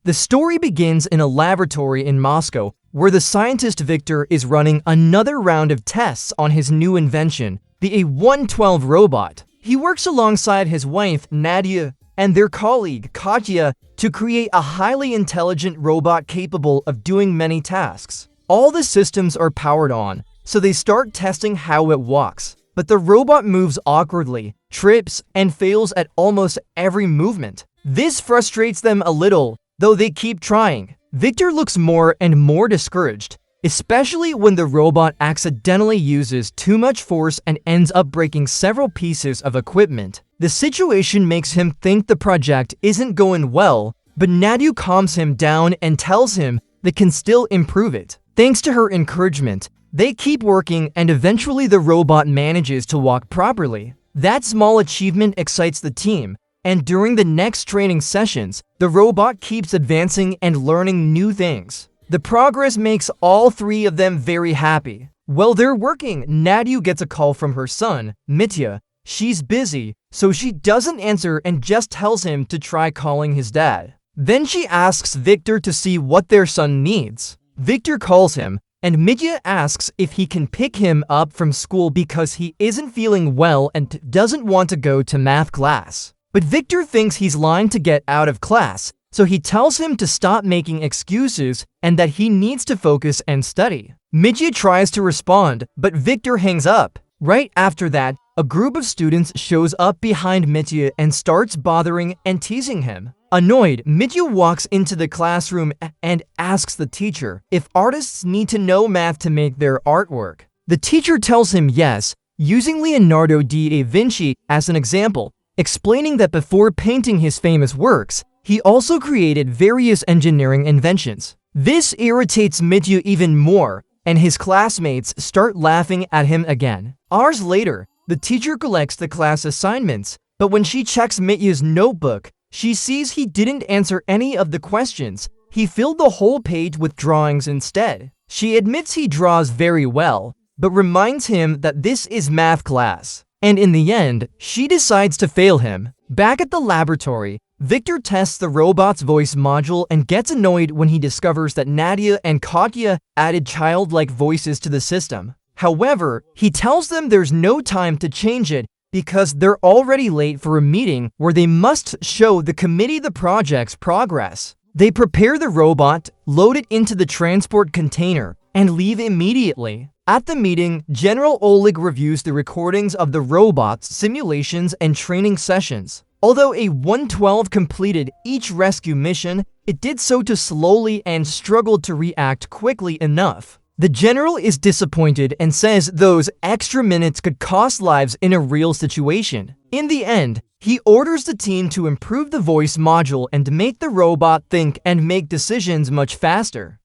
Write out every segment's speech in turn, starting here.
The story begins in a laboratory in Moscow, where the scientist Victor is running another round of tests on his new invention, the A112 robot. He works alongside his wife, Nadia, and their colleague, Katya, to create a highly intelligent robot capable of doing many tasks. All the systems are powered on, so they start testing how it walks. But the robot moves awkwardly, trips, and fails at almost every movement. This frustrates them a little, though they keep trying. Victor looks more and more discouraged, especially when the robot accidentally uses too much force and ends up breaking several pieces of equipment. The situation makes him think the project isn't going well, but Nadia calms him down and tells him they can still improve it. Thanks to her encouragement, they keep working and eventually the robot manages to walk properly. That small achievement excites the team, and during the next training sessions, the robot keeps advancing and learning new things. The progress makes all three of them very happy. While they're working, Nadia gets a call from her son, Mitia. She's busy, so she doesn't answer and just tells him to try calling his dad. Then she asks Victor to see what their son needs. Victor calls him, and Mitia asks if he can pick him up from school because he isn't feeling well and doesn't want to go to math class. But Victor thinks he's lying to get out of class, so he tells him to stop making excuses and that he needs to focus and study. Mitia tries to respond, but Victor hangs up. Right after that, a group of students shows up behind Mitia and starts bothering and teasing him. Annoyed, Mitia walks into the classroom and asks the teacher if artists need to know math to make their artwork. The teacher tells him yes, using Leonardo da Vinci as an example, explaining that before painting his famous works, he also created various engineering inventions. This irritates Mitia even more, and his classmates start laughing at him again. Hours later, the teacher collects the class assignments, but when she checks Mitia's notebook, she sees he didn't answer any of the questions. He filled the whole page with drawings instead. She admits he draws very well, but reminds him that this is math class. And in the end, she decides to fail him. Back at the laboratory, Victor tests the robot's voice module and gets annoyed when he discovers that Nadia and Katya added childlike voices to the system. However, he tells them there's no time to change it because they're already late for a meeting where they must show the committee the project's progress. They prepare the robot, load it into the transport container, and leave immediately. At the meeting, General Oleg reviews the recordings of the robot's simulations and training sessions. Although A112 completed each rescue mission, it did so too slowly and struggled to react quickly enough. The general is disappointed and says those extra minutes could cost lives in a real situation. In the end, he orders the team to improve the voice module and make the robot think and make decisions much faster.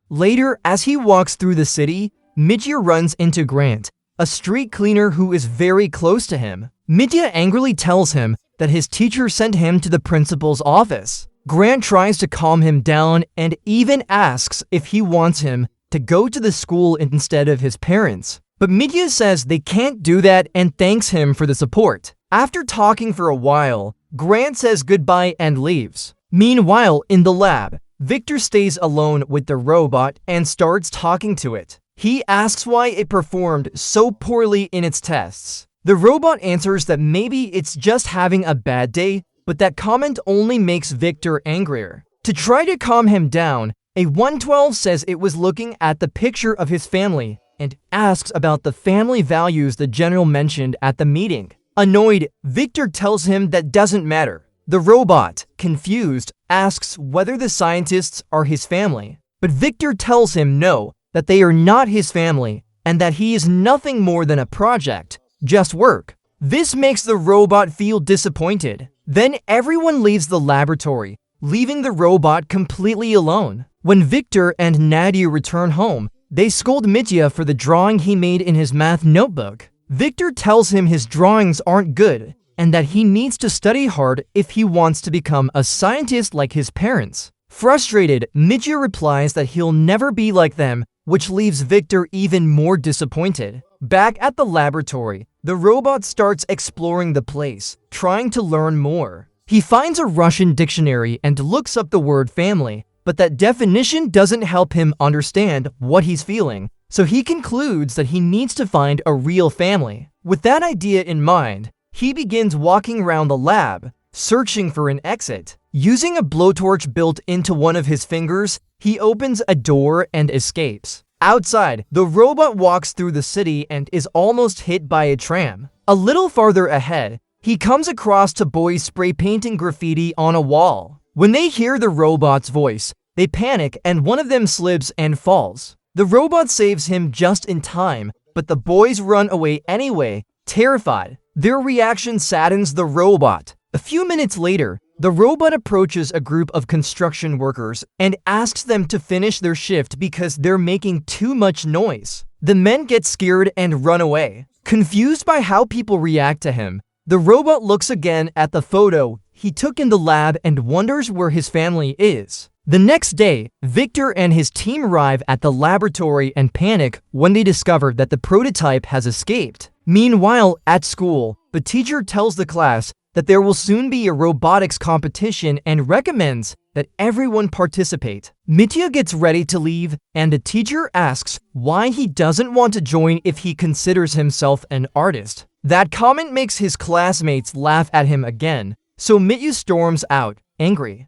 Later, as he walks through the city, Mitia runs into Grant, a street cleaner who is very close to him. Mitia angrily tells him that his teacher sent him to the principal's office. Grant tries to calm him down and even asks if he wants him to go to the school instead of his parents. But Mitia says they can't do that and thanks him for the support. After talking for a while, Grant says goodbye and leaves. Meanwhile, in the lab, Victor stays alone with the robot and starts talking to it. He asks why it performed so poorly in its tests. The robot answers that maybe it's just having a bad day, but that comment only makes Victor angrier. To try to calm him down, A112 says it was looking at the picture of his family and asks about the family values the general mentioned at the meeting. Annoyed, Victor tells him that doesn't matter. The robot, confused, asks whether the scientists are his family, but Victor tells him no, that they are not his family, and that he is nothing more than a project, just work. This makes the robot feel disappointed. Then everyone leaves the laboratory, leaving the robot completely alone. When Victor and Nadia return home, they scold Mitia for the drawing he made in his math notebook. Victor tells him his drawings aren't good, and that he needs to study hard if he wants to become a scientist like his parents. Frustrated, Mitia replies that he'll never be like them, which leaves Victor even more disappointed. Back at the laboratory, the robot starts exploring the place, trying to learn more. He finds a Russian dictionary and looks up the word family, but that definition doesn't help him understand what he's feeling, so he concludes that he needs to find a real family. With that idea in mind, he begins walking around the lab, searching for an exit. Using a blowtorch built into one of his fingers, he opens a door and escapes. Outside, the robot walks through the city and is almost hit by a tram. A little farther ahead, he comes across two boys spray painting graffiti on a wall. When they hear the robot's voice, they panic and one of them slips and falls. The robot saves him just in time, but the boys run away anyway, terrified. Their reaction saddens the robot. A few minutes later, the robot approaches a group of construction workers and asks them to finish their shift because they're making too much noise. The men get scared and run away. Confused by how people react to him, the robot looks again at the photo he took in the lab and wonders where his family is. The next day, Victor and his team arrive at the laboratory and panic when they discover that the prototype has escaped. Meanwhile, at school, the teacher tells the class that there will soon be a robotics competition and recommends that everyone participate. Mitia gets ready to leave, and the teacher asks why he doesn't want to join if he considers himself an artist. That comment makes his classmates laugh at him again, so Mitia storms out, angry.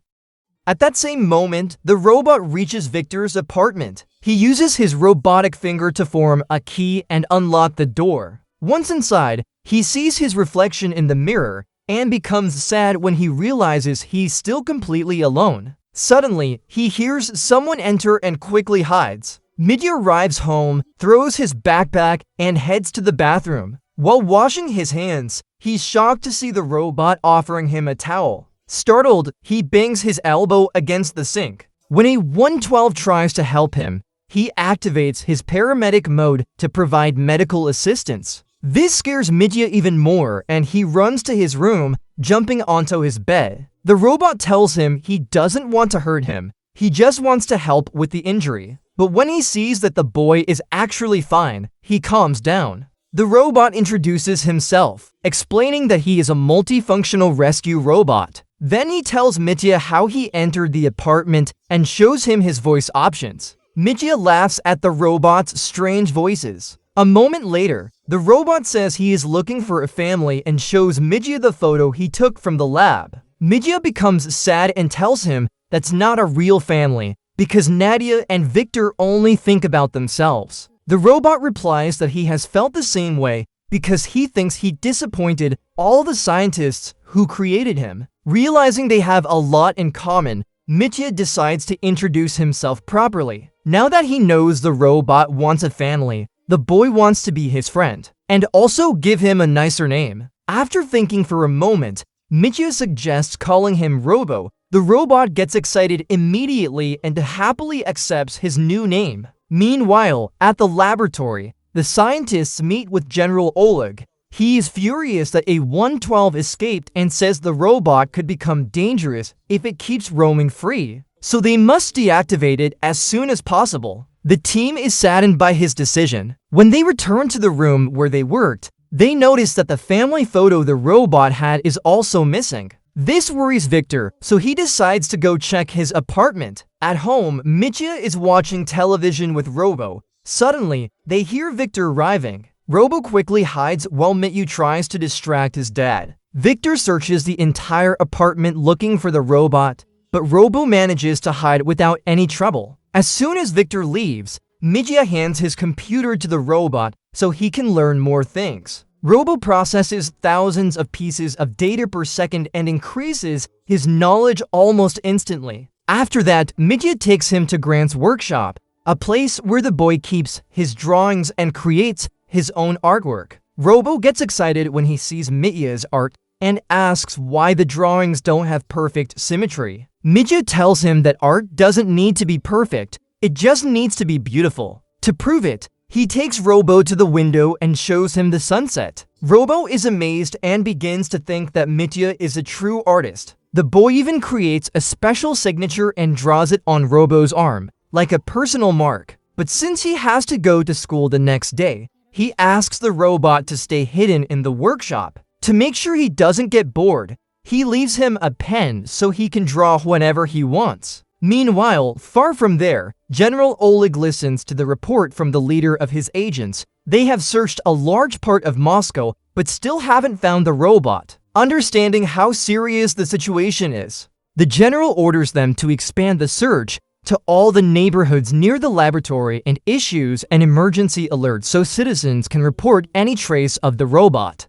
At that same moment, the robot reaches Victor's apartment. He uses his robotic finger to form a key and unlock the door. Once inside, he sees his reflection in the mirror and becomes sad when he realizes he's still completely alone. Suddenly, he hears someone enter and quickly hides. Mitia arrives home, throws his backpack, and heads to the bathroom. While washing his hands, he's shocked to see the robot offering him a towel. Startled, he bangs his elbow against the sink. When a 112 tries to help him, he activates his paramedic mode to provide medical assistance. This scares Mitia even more, and he runs to his room, jumping onto his bed. The robot tells him he doesn't want to hurt him, he just wants to help with the injury. But when he sees that the boy is actually fine, he calms down. The robot introduces himself, explaining that he is a multifunctional rescue robot. Then he tells Mitia how he entered the apartment and shows him his voice options. Mitia laughs at the robot's strange voices. A moment later, the robot says he is looking for a family and shows Mitia the photo he took from the lab. Mitia becomes sad and tells him that's not a real family because Nadia and Victor only think about themselves. The robot replies that he has felt the same way because he thinks he disappointed all the scientists who created him. Realizing they have a lot in common, Mitia decides to introduce himself properly. Now that he knows the robot wants a family, the boy wants to be his friend, and also give him a nicer name. After thinking for a moment, Mitia suggests calling him Robo. The robot gets excited immediately and happily accepts his new name. Meanwhile, at the laboratory, the scientists meet with General Oleg. He is furious that a 112 escaped and says the robot could become dangerous if it keeps roaming free, so they must deactivate it as soon as possible. The team is saddened by his decision. When they return to the room where they worked, they notice that the family photo the robot had is also missing. This worries Victor, so he decides to go check his apartment. At home, Mitia is watching television with Robo. Suddenly, they hear Victor arriving. Robo quickly hides while Mitia tries to distract his dad. Victor searches the entire apartment looking for the robot, but Robo manages to hide without any trouble. As soon as Victor leaves, Mitia hands his computer to the robot so he can learn more things. Robo processes thousands of pieces of data per second and increases his knowledge almost instantly. After that, Mitia takes him to Grant's workshop, a place where the boy keeps his drawings and creates his own artwork. Robo gets excited when he sees Mitia's art and asks why the drawings don't have perfect symmetry. Mitia tells him that art doesn't need to be perfect, it just needs to be beautiful. To prove it, he takes Robo to the window and shows him the sunset. Robo is amazed and begins to think that Mitia is a true artist. The boy even creates a special signature and draws it on Robo's arm, like a personal mark. But since he has to go to school the next day, he asks the robot to stay hidden in the workshop. To make sure he doesn't get bored, He leaves him a pen so he can draw whenever he wants. Meanwhile, far from there, General Oleg listens to the report from the leader of his agents. They have searched a large part of Moscow, but still haven't found the robot. Understanding how serious the situation is, the general orders them to expand the search to all the neighborhoods near the laboratory and issues an emergency alert so citizens can report any trace of the robot.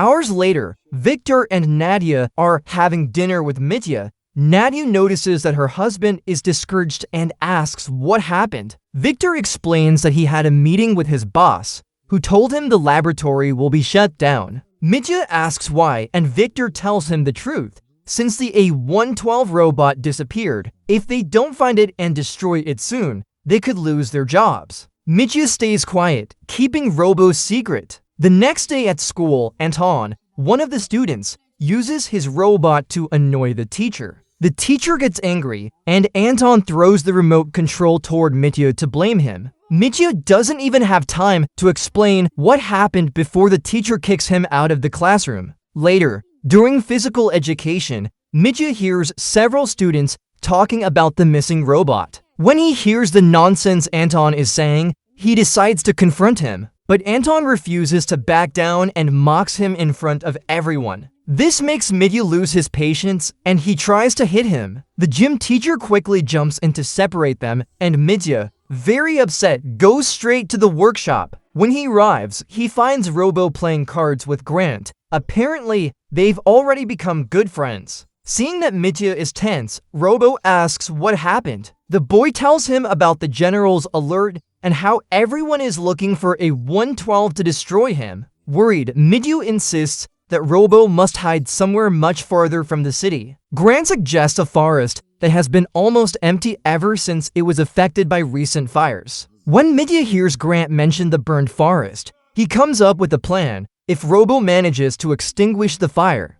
Hours later, Victor and Nadia are having dinner with Mitia. Nadia notices that her husband is discouraged and asks what happened. Victor explains that he had a meeting with his boss, who told him the laboratory will be shut down. Mitia asks why, and Victor tells him the truth. Since the A112 robot disappeared, if they don't find it and destroy it soon, they could lose their jobs. Mitia stays quiet, keeping Robo's secret. The next day at school, Anton, one of the students, uses his robot to annoy the teacher. The teacher gets angry, and Anton throws the remote control toward Mitia to blame him. Mitia doesn't even have time to explain what happened before the teacher kicks him out of the classroom. Later, during physical education, Mitia hears several students talking about the missing robot. When he hears the nonsense Anton is saying, he decides to confront him. But Anton refuses to back down and mocks him in front of everyone. This makes Mitia lose his patience, and he tries to hit him. The gym teacher quickly jumps in to separate them, and Mitia, very upset, goes straight to the workshop. When he arrives, he finds Robo playing cards with Grant. Apparently, they've already become good friends. Seeing that Mitia is tense, Robo asks what happened. The boy tells him about the general's alert and how everyone is looking for a 112 to destroy him. Worried, Mitia insists that Robo must hide somewhere much farther from the city. Grant suggests a forest that has been almost empty ever since it was affected by recent fires. When Mitia hears Grant mention the burned forest, he comes up with a plan. If Robo manages to extinguish the fire,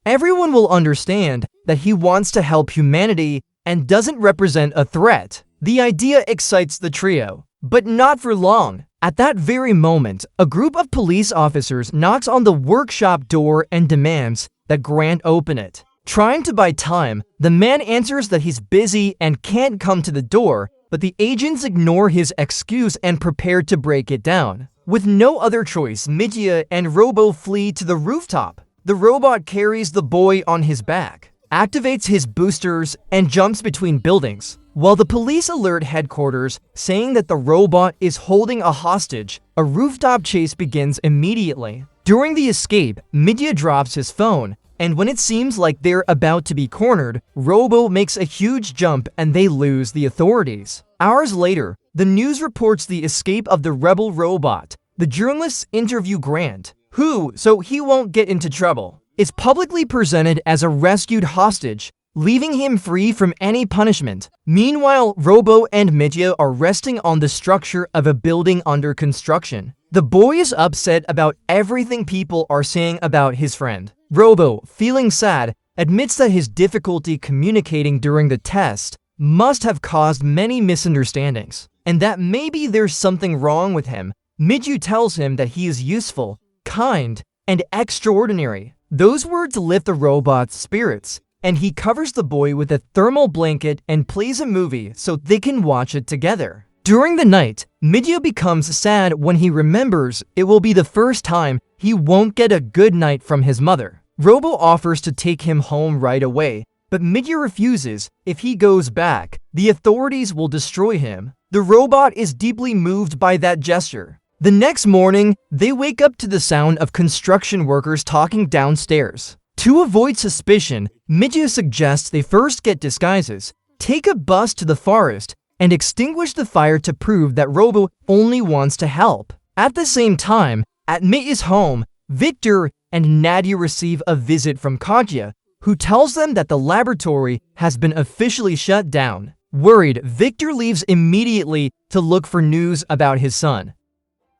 everyone will understand that he wants to help humanity and doesn't represent a threat. The idea excites the trio, but not for long. At that very moment, a group of police officers knocks on the workshop door and demands that Grant open it. Trying to buy time, the man answers that he's busy and can't come to the door, but the agents ignore his excuse and prepare to break it down. With no other choice, Mitia and Robo flee to the rooftop. The robot carries the boy on his back, activates his boosters, and jumps between buildings. While the police alert headquarters, saying that the robot is holding a hostage, a rooftop chase begins immediately. During the escape, Mitia drops his phone, and when it seems like they're about to be cornered, Robo makes a huge jump and they lose the authorities. Hours later, the news reports the escape of the rebel robot. The journalists interview Grant, who, so he won't get into trouble, is publicly presented as a rescued hostage, leaving him free from any punishment. Meanwhile, Robo and Mitia are resting on the structure of a building under construction. The boy is upset about everything people are saying about his friend. Robo, feeling sad, admits that his difficulty communicating during the test must have caused many misunderstandings, and that maybe there's something wrong with him. Mitia tells him that he is useful, kind, and extraordinary. Those words lift the robot's spirits, and he covers the boy with a thermal blanket and plays a movie so they can watch it together. During the night, Mitia becomes sad when he remembers it will be the first time he won't get a good night from his mother. Robo offers to take him home right away, but Mitia refuses. If he goes back, the authorities will destroy him. The robot is deeply moved by that gesture. The next morning, they wake up to the sound of construction workers talking downstairs. To avoid suspicion, Mitia suggests they first get disguises, take a bus to the forest, and extinguish the fire to prove that Robo only wants to help. At the same time, at Mitia's home, Victor and Nadia receive a visit from Katya, who tells them that the laboratory has been officially shut down. Worried, Victor leaves immediately to look for news about his son.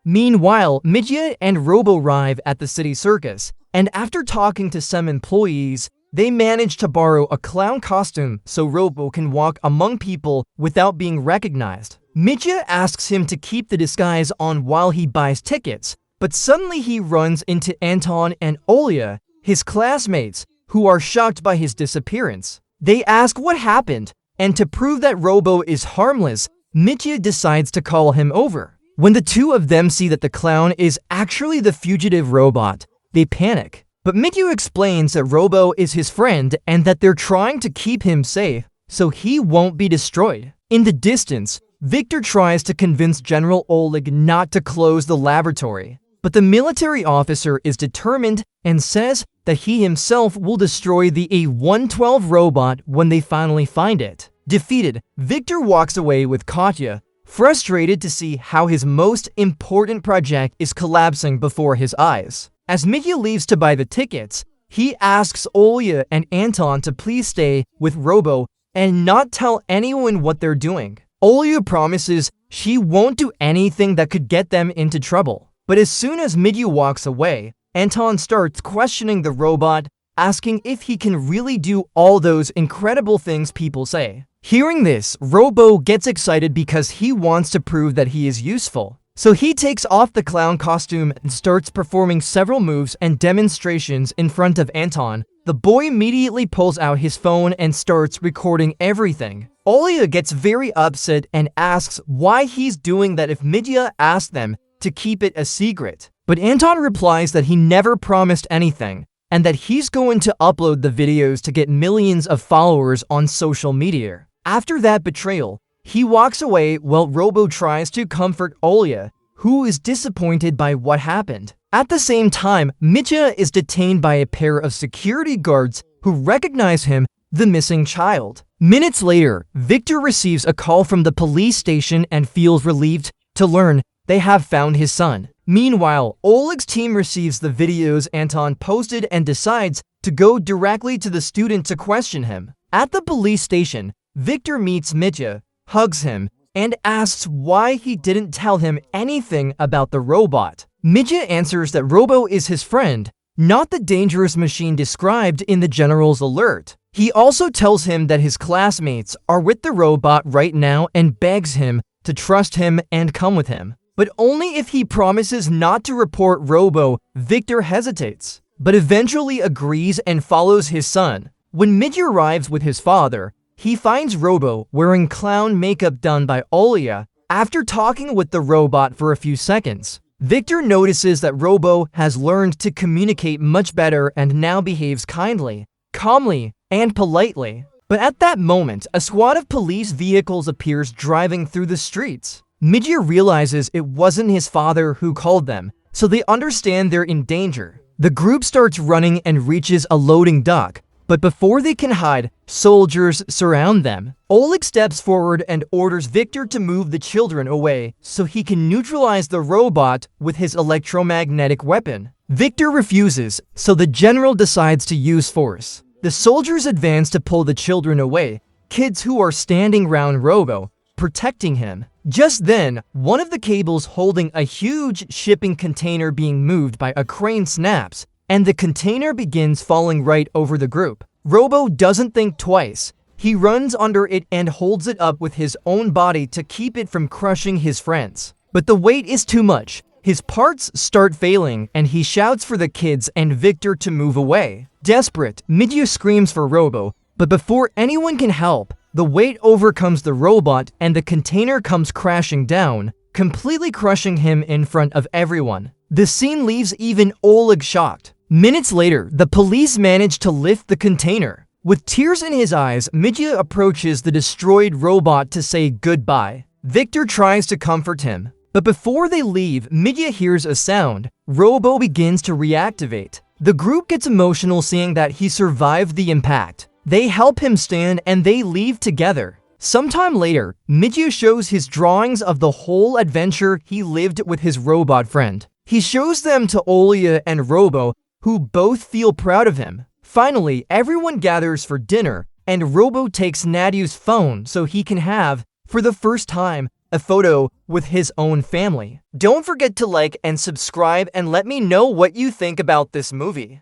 Meanwhile, Mitia and Robo arrive at the city circus, and after talking to some employees, they manage to borrow a clown costume so Robo can walk among people without being recognized. Mitia asks him to keep the disguise on while he buys tickets, but suddenly he runs into Anton and Olya, his classmates, who are shocked by his disappearance. They ask what happened, and to prove that Robo is harmless, Mitia decides to call him over. When the two of them see that the clown is actually the fugitive robot, they panic. But Mitia explains that Robo is his friend and that they're trying to keep him safe so he won't be destroyed. In the distance, Victor tries to convince General Oleg not to close the laboratory, but the military officer is determined and says that he himself will destroy the A-112 robot when they finally find it. Defeated, Victor walks away with Katya, frustrated to see how his most important project is collapsing before his eyes. As Mitia leaves to buy the tickets, he asks Olya and Anton to please stay with Robo and not tell anyone what they're doing. Olya promises she won't do anything that could get them into trouble. But as soon as Mitia walks away, Anton starts questioning the robot, asking if he can really do all those incredible things people say. Hearing this, Robo gets excited because he wants to prove that he is useful. So he takes off the clown costume and starts performing several moves and demonstrations in front of Anton. The boy immediately pulls out his phone and starts recording everything. Olya gets very upset and asks why he's doing that if Mitia asked them to keep it a secret. But Anton replies that he never promised anything and that he's going to upload the videos to get millions of followers on social media. After that betrayal, he walks away while Robo tries to comfort Olya, who is disappointed by what happened. At the same time, Mitia is detained by a pair of security guards who recognize him, the missing child. Minutes later, Victor receives a call from the police station and feels relieved to learn they have found his son. Meanwhile, Oleg's team receives the videos Anton posted and decides to go directly to the student to question him. At the police station, Victor meets Mitia, hugs him, and asks why he didn't tell him anything about the robot. Mitia answers that Robo is his friend, not the dangerous machine described in the general's alert. He also tells him that his classmates are with the robot right now and begs him to trust him and come with him. But only if he promises not to report Robo. Victor hesitates, but eventually agrees and follows his son. When Mitia arrives with his father, he finds Robo wearing clown makeup done by Olya. After talking with the robot for a few seconds, Victor notices that Robo has learned to communicate much better and now behaves kindly, calmly, and politely. But at that moment, a squad of police vehicles appears driving through the streets. Mitia realizes it wasn't his father who called them, so they understand they're in danger. The group starts running and reaches a loading dock, but before they can hide, soldiers surround them. Oleg steps forward and orders Victor to move the children away so he can neutralize the robot with his electromagnetic weapon. Victor refuses, so the general decides to use force. The soldiers advance to pull the children away, kids who are standing round Robo, protecting him. Just then, one of the cables holding a huge shipping container being moved by a crane snaps, and the container begins falling right over the group. Robo doesn't think twice. He runs under it and holds it up with his own body to keep it from crushing his friends. But the weight is too much. His parts start failing, and he shouts for the kids and Victor to move away. Desperate, Mitia screams for Robo, but before anyone can help, the weight overcomes the robot and the container comes crashing down, completely crushing him in front of everyone. The scene leaves even Oleg shocked. Minutes later, the police manage to lift the container. With tears in his eyes, Mitia approaches the destroyed robot to say goodbye. Victor tries to comfort him, but before they leave, Mitia hears a sound. Robo begins to reactivate. The group gets emotional seeing that he survived the impact. They help him stand and they leave together. Sometime later, Mitia shows his drawings of the whole adventure he lived with his robot friend. He shows them to Olya and Robo, who both feel proud of him. Finally, everyone gathers for dinner, and Robo takes Nadia's phone so he can have, for the first time, a photo with his own family. Don't forget to like and subscribe and let me know what you think about this movie.